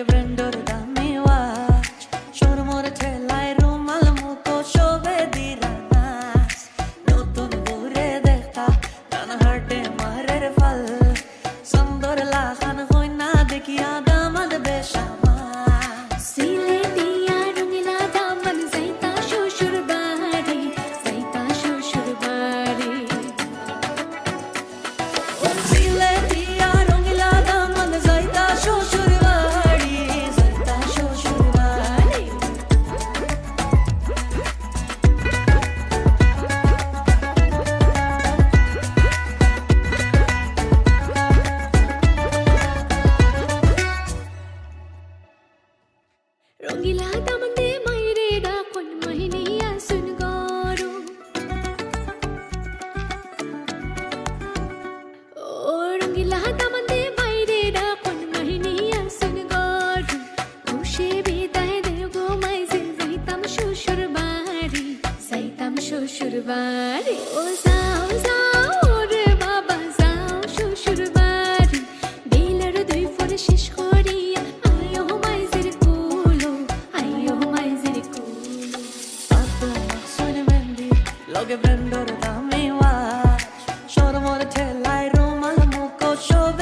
Loge brendor da mi watch Shor mor thelai rumal muto shobe diranas Notun bure dekhta dan harte marer fal Sandor la khan hoina dekhiya damad beshama সিলেটিয়া Rangeela Daman যাইতা শ্বশুর বাড়ি যাইতা শ্বশুর বাড়ি O siletiya rongila daman zaita shoshur badi zaita shoshur badi Rangeela Daman দে মাইরে ডাকন মাহিনিয়া সুন গরু ও রঙিলা দামন দে মাইরে ডাকন মাহিনিয়া সুন গরু খুশি বিদায় দে গো মাইজিল যাইতাম শ্বশুর বাড়ি যাইতাম শ্বশুর বাড়ি ও যাও যাও রে বাবা যাও শ্বশুর বাড়ি বিলের দুই ফোন শেষ করিয়া আয়ো মাইজির কুলো আয়ো মাইজির কুলো Pato mahsun mendi Loge brendor